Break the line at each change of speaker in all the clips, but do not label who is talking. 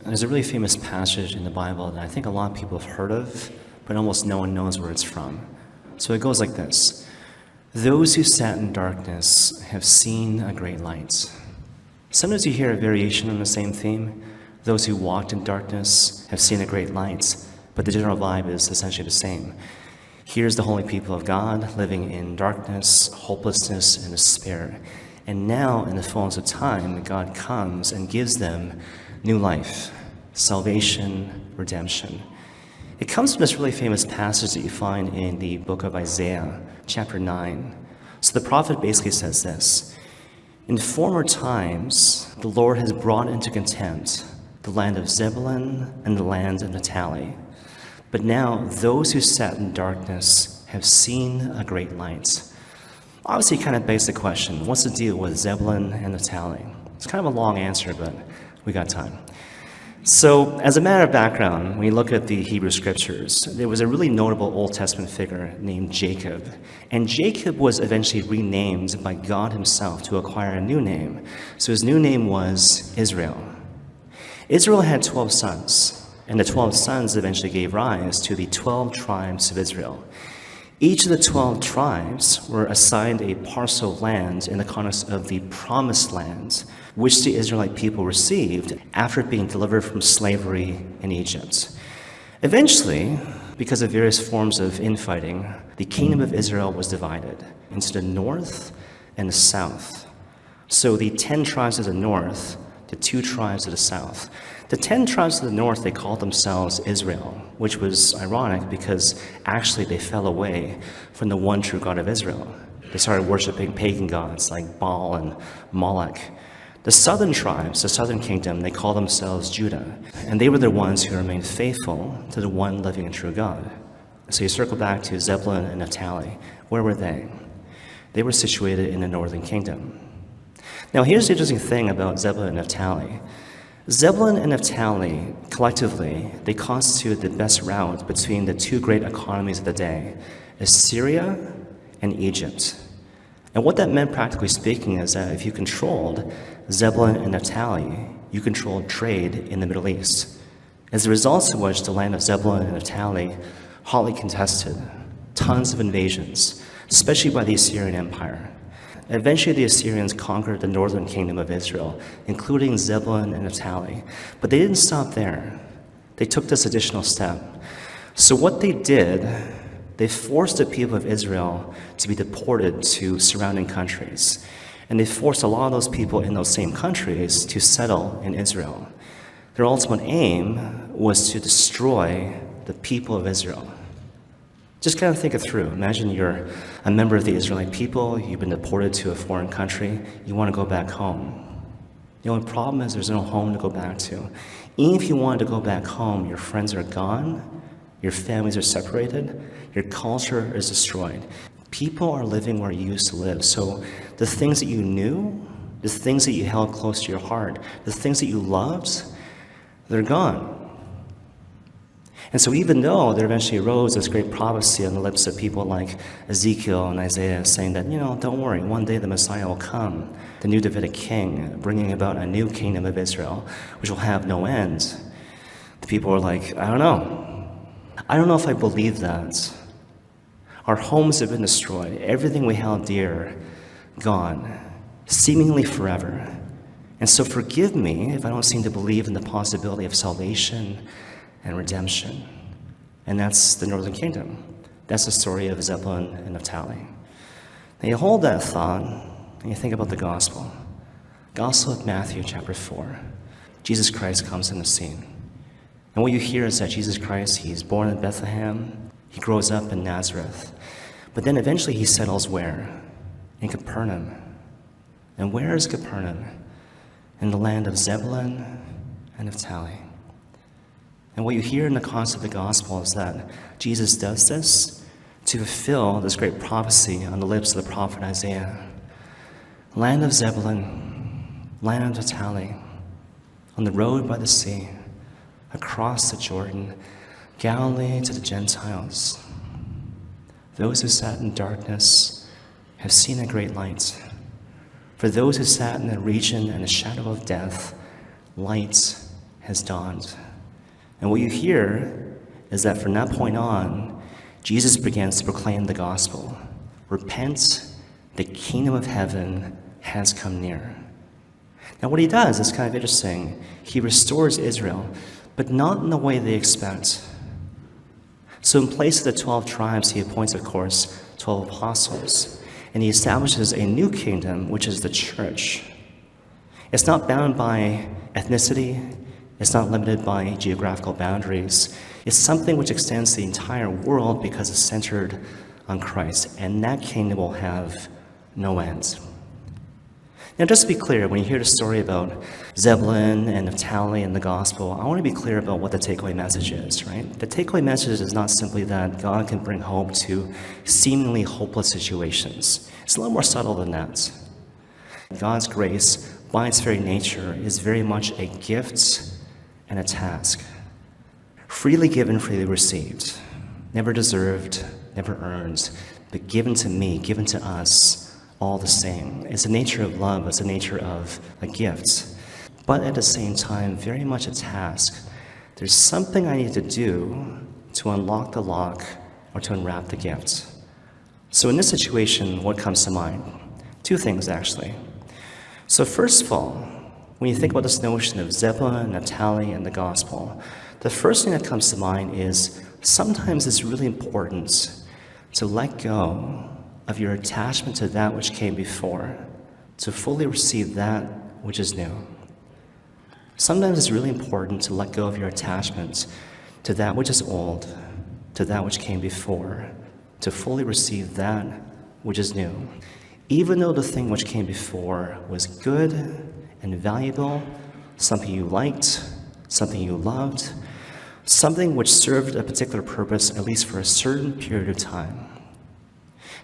There's a really famous passage in the Bible that I think a lot of people have heard of, but almost no one knows where it's from. So it goes like this. Those who sat in darkness have seen a great light. Sometimes you hear a variation on the same theme. Those who walked in darkness have seen a great light, but the general vibe is essentially the same. Here's the holy people of God living in darkness, hopelessness, and despair. And now, in the fullness of time, God comes and gives them new life, salvation, redemption. It comes from this really famous passage that you find in the book of Isaiah, chapter 9. So the prophet basically says this: in former times, the Lord has brought into contempt the land of Zebulun and the land of Naphtali. But now those who sat in darkness have seen a great light. Obviously, it kind of begs the question, what's the deal with Zebulun and Naphtali? It's kind of a long answer, but we got time. So, as a matter of background, when you look at the Hebrew scriptures, there was a really notable Old Testament figure named Jacob. And Jacob was eventually renamed by God himself to acquire a new name. So his new name was Israel. Israel had 12 sons, and the 12 sons eventually gave rise to the 12 tribes of Israel. Each of the 12 tribes were assigned a parcel of land in the context of the Promised Land, which the Israelite people received after being delivered from slavery in Egypt. Eventually, because of various forms of infighting, the kingdom of Israel was divided into the north and the south. So the 10 tribes of the north, the 2 tribes of the south. The 10 tribes of the north, they called themselves Israel, which was ironic because actually they fell away from the one true God of Israel. They started worshiping pagan gods like Baal and Moloch. The southern tribes, the southern kingdom, they called themselves Judah, and they were the ones who remained faithful to the one living and true God. So you circle back to Zebulun and Naphtali. Where were they? They were situated in the northern kingdom. Now here's the interesting thing about Zebulun and Naphtali. Zebulun and Naphtali, collectively, they constituted the best route between the 2 great economies of the day, Assyria and Egypt. And what that meant, practically speaking, is that if you controlled Zebulun and Naphtali, you controlled trade in the Middle East. As a result of which, the land of Zebulun and Naphtali, hotly contested, tons of invasions, especially by the Assyrian Empire. Eventually, the Assyrians conquered the northern kingdom of Israel, including Zebulun and Naphtali. But they didn't stop there. They took this additional step. So what they did, they forced the people of Israel to be deported to surrounding countries. And they forced a lot of those people in those same countries to settle in Israel. Their ultimate aim was to destroy the people of Israel. Just kind of think it through. Imagine you're a member of the Israelite people, you've been deported to a foreign country, you want to go back home. The only problem is there's no home to go back to. Even if you wanted to go back home, your friends are gone, your families are separated, your culture is destroyed. People are living where you used to live. So the things that you knew, the things that you held close to your heart, the things that you loved, they're gone. And so even though there eventually arose this great prophecy on the lips of people like Ezekiel and Isaiah saying that, don't worry, one day the Messiah will come, the new Davidic king, bringing about a new kingdom of Israel, which will have no end. The people were like, I don't know. I don't know if I believe that. Our homes have been destroyed. Everything we held dear, gone, seemingly forever. And so forgive me if I don't seem to believe in the possibility of salvation and redemption. And that's the northern kingdom. That's the story of Zebulun and Naphtali. Now you hold that thought and you think about the gospel. Gospel of Matthew chapter 4. Jesus Christ comes in the scene. And what you hear is that Jesus Christ, he's born in Bethlehem, he grows up in Nazareth, but then eventually he settles where? In Capernaum. And where is Capernaum? In the land of Zebulun and Naphtali. And what you hear in the context of the gospel is that Jesus does this to fulfill this great prophecy on the lips of the prophet Isaiah. Land of Zebulun, land of Naphtali, on the road by the sea, across the Jordan, Galilee to the Gentiles. Those who sat in darkness have seen a great light. For those who sat in the region and the shadow of death, light has dawned. And what you hear is that from that point on, Jesus begins to proclaim the gospel. Repent, the kingdom of heaven has come near. Now what he does is kind of interesting. He restores Israel, but not in the way they expect. So in place of the 12 tribes, he appoints, of course, 12 apostles. And he establishes a new kingdom, which is the church. It's not bound by ethnicity. It's not limited by geographical boundaries. It's something which extends to the entire world because it's centered on Christ. And that kingdom will have no end. Now, just to be clear, when you hear the story about Zebulun and Naphtali and the gospel, I want to be clear about what the takeaway message is, right? The takeaway message is not simply that God can bring hope to seemingly hopeless situations. It's a little more subtle than that. God's grace, by its very nature, is very much a gift and a task. Freely given, freely received. Never deserved, never earned, but given to me, given to us, all the same. It's the nature of love, it's the nature of a gift, but at the same time, very much a task. There's something I need to do to unlock the lock or to unwrap the gift. So in this situation, what comes to mind? Two things, actually. So first of all, when you think about this notion of Zebulun, Naphtali, and the gospel, the first thing that comes to mind is sometimes it's really important to let go of your attachment to that which came before, to fully receive that which is new. Sometimes it's really important to let go of your attachment to that which is old, to that which came before, to fully receive that which is new. Even though the thing which came before was good and valuable, something you liked, something you loved, something which served a particular purpose, at least for a certain period of time.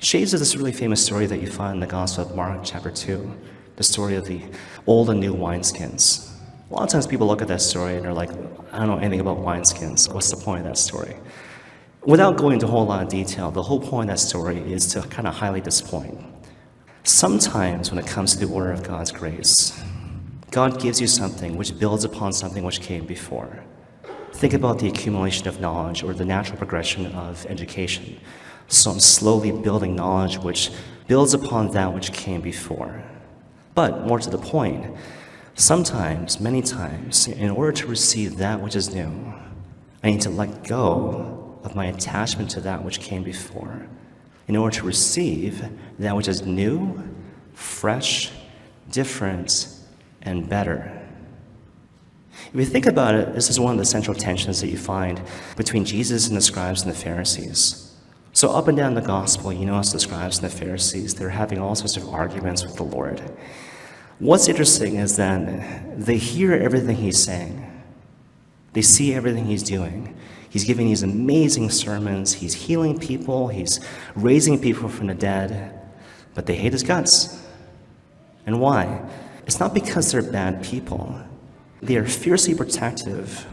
Shades of this really famous story that you find in the Gospel of Mark, chapter 2, the story of the old and new wineskins. A lot of times people look at that story and they're like, I don't know anything about wineskins. What's the point of that story? Without going into a whole lot of detail, the whole point of that story is to kind of highlight this point. Sometimes when it comes to the order of God's grace, God gives you something which builds upon something which came before. Think about the accumulation of knowledge or the natural progression of education. So I'm slowly building knowledge which builds upon that which came before. But more to the point, sometimes, many times, in order to receive that which is new, I need to let go of my attachment to that which came before in order to receive that which is new, fresh, different, and better. If you think about it, this is one of the central tensions that you find between Jesus and the scribes and the Pharisees. So up and down the gospel, you notice the scribes and the Pharisees, they're having all sorts of arguments with the Lord. What's interesting is that they hear everything he's saying. They see everything he's doing. He's giving these amazing sermons. He's healing people. He's raising people from the dead. But they hate his guts. And why? It's not because they're bad people. They are fiercely protective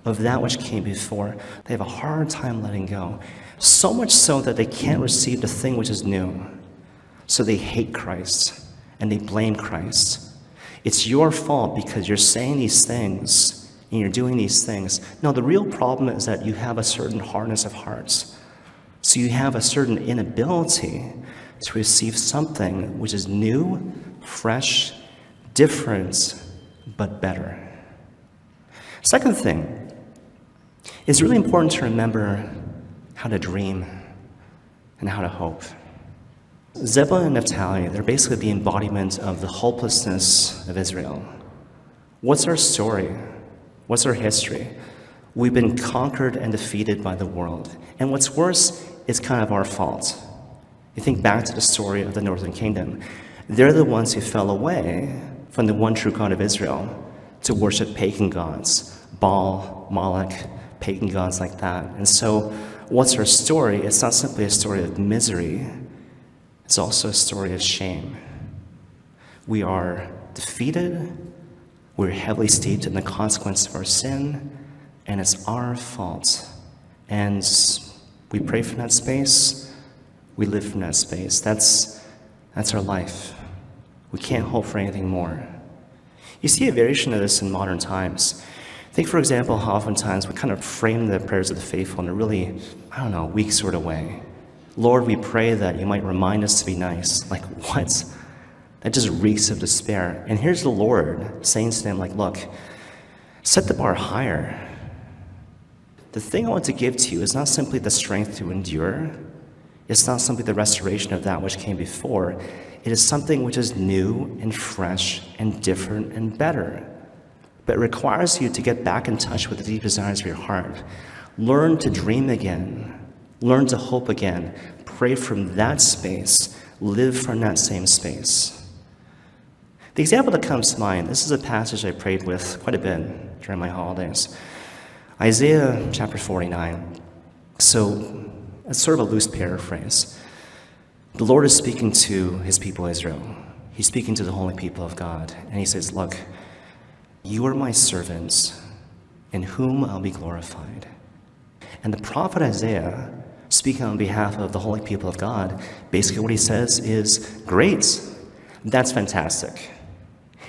of that which came before. They have a hard time letting go. So much so that they can't receive the thing which is new. So they hate Christ and they blame Christ. It's your fault because you're saying these things and you're doing these things. No, the real problem is that you have a certain hardness of hearts. So you have a certain inability to receive something which is new, fresh, different, but better. Second thing, it's really important to remember how to dream and how to hope. Zebulun and Naphtali, they're basically the embodiment of the hopelessness of Israel. What's our story? What's our history? We've been conquered and defeated by the world. And what's worse, it's kind of our fault. You think back to the story of the northern kingdom. They're the ones who fell away from the one true God of Israel to worship pagan gods, Baal, Moloch, pagan gods like that. And so what's our story? It's not simply a story of misery. It's also a story of shame. We are defeated. We're heavily steeped in the consequence of our sin, and it's our fault. And we pray from that space. We live from that space. That's our life. We can't hope for anything more. You see a variation of this in modern times. Think, for example, how oftentimes we kind of frame the prayers of the faithful in a really, weak sort of way. Lord, we pray that you might remind us to be nice. Like, what? That just reeks of despair. And here's the Lord saying to them, like, look, set the bar higher. The thing I want to give to you is not simply the strength to endure. It's not simply the restoration of that which came before. It is something which is new and fresh and different and better. But it requires you to get back in touch with the deep desires of your heart. Learn to dream again. Learn to hope again. Pray from that space. Live from that same space. The example that comes to mind, this is a passage I prayed with quite a bit during my holidays. Isaiah chapter 49. So, it's sort of a loose paraphrase. The Lord is speaking to his people Israel. He's speaking to the holy people of God. And he says, look, you are my servants, in whom I'll be glorified. And the prophet Isaiah, speaking on behalf of the holy people of God, basically what he says is, great, that's fantastic.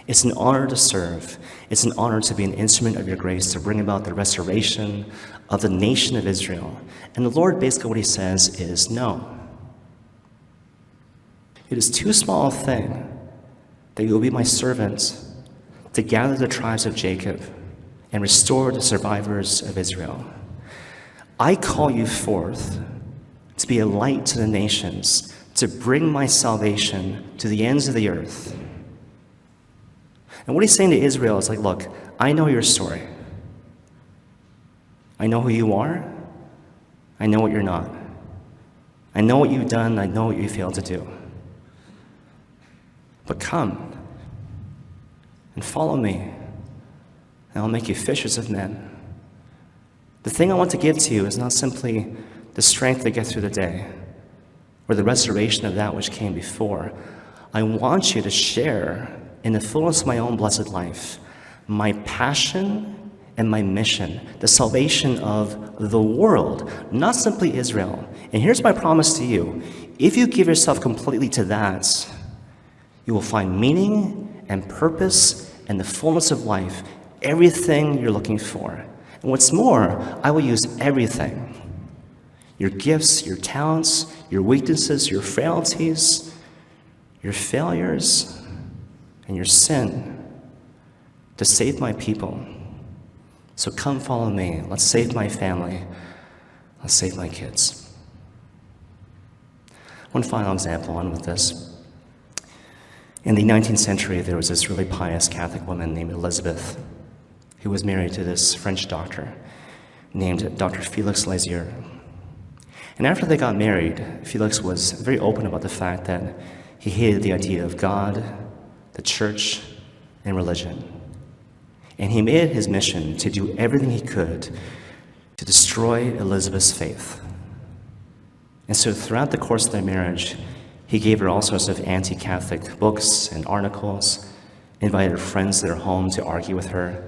It's an honor to serve. It's an honor to be an instrument of your grace to bring about the restoration of the nation of Israel. And the Lord, basically what he says is, no. It is too small a thing that you will be my servant to gather the tribes of Jacob and restore the survivors of Israel. I call you forth to be a light to the nations, to bring my salvation to the ends of the earth. And what he's saying to Israel is like, look, I know your story. I know who you are. I know what you're not. I know what you've done. I know what you failed to do. But come and follow me, and I'll make you fishers of men. The thing I want to give to you is not simply the strength to get through the day or the restoration of that which came before. I want you to share in the fullness of my own blessed life my passion and my mission, the salvation of the world, not simply Israel. And here's my promise to you. If you give yourself completely to that, you will find meaning and purpose and the fullness of life, everything you're looking for. And what's more, I will use everything. Your gifts, your talents, your weaknesses, your frailties, your failures, and your sin to save my people. So come follow me. Let's save my family. Let's save my kids. One final example on with this. In the 19th century, there was this really pious Catholic woman named Elizabeth who was married to this French doctor named Dr. Felix Lazier. And after they got married, Felix was very open about the fact that he hated the idea of God, the church, and religion. And he made it his mission to do everything he could to destroy Elizabeth's faith. And so throughout the course of their marriage, he gave her all sorts of anti-Catholic books and articles, invited friends to their home to argue with her,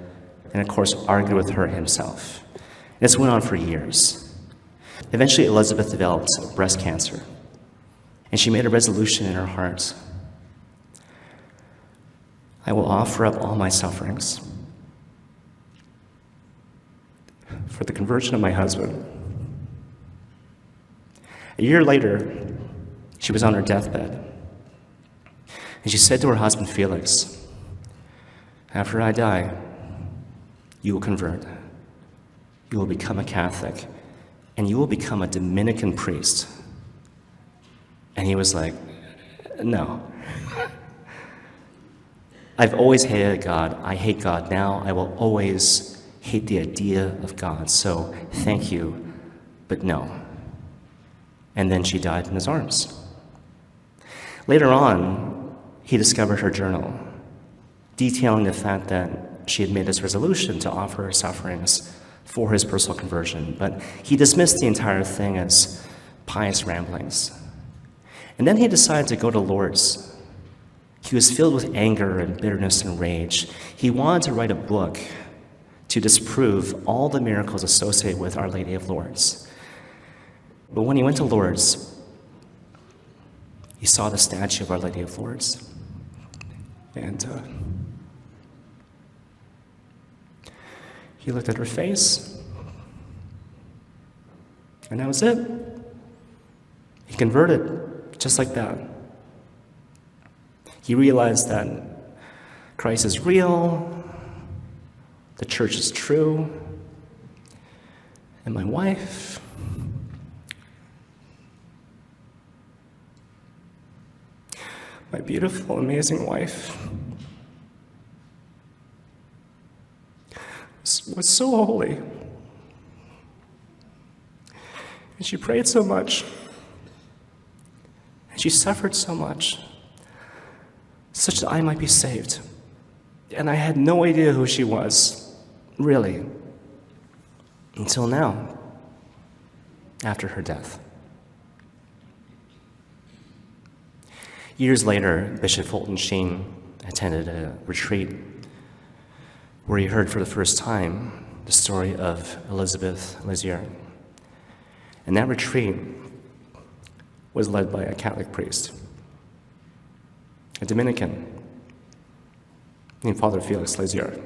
and of course argued with her himself. And this went on for years. Eventually Elizabeth developed breast cancer, and she made a resolution in her heart. I will offer up all my sufferings for the conversion of my husband. A year later, she was on her deathbed, and she said to her husband Felix, after I die, you will convert, you will become a Catholic, and you will become a Dominican priest. And he was like, no. I've always hated God. I hate God now. I will always hate the idea of God. So thank you, but no. And then she died in his arms. Later on, he discovered her journal, detailing the fact that she had made this resolution to offer her sufferings for his personal conversion. But he dismissed the entire thing as pious ramblings. And then he decided to go to Lourdes. He was filled with anger and bitterness and rage. He wanted to write a book to disprove all the miracles associated with Our Lady of Lourdes. But when he went to Lourdes, he saw the statue of Our Lady of Lourdes. And He looked at her face, and that was it. He converted, just like that. He realized that Christ is real, the church is true, and my wife, my beautiful, amazing wife, was so holy. And she prayed so much. And she suffered so much, such that I might be saved. And I had no idea who she was, really, until now, after her death. Years later, Bishop Fulton Sheen attended a retreat where he heard for the first time the story of Elizabeth Lazier. And that retreat was led by a Catholic priest, a Dominican named Father Felix Lazier.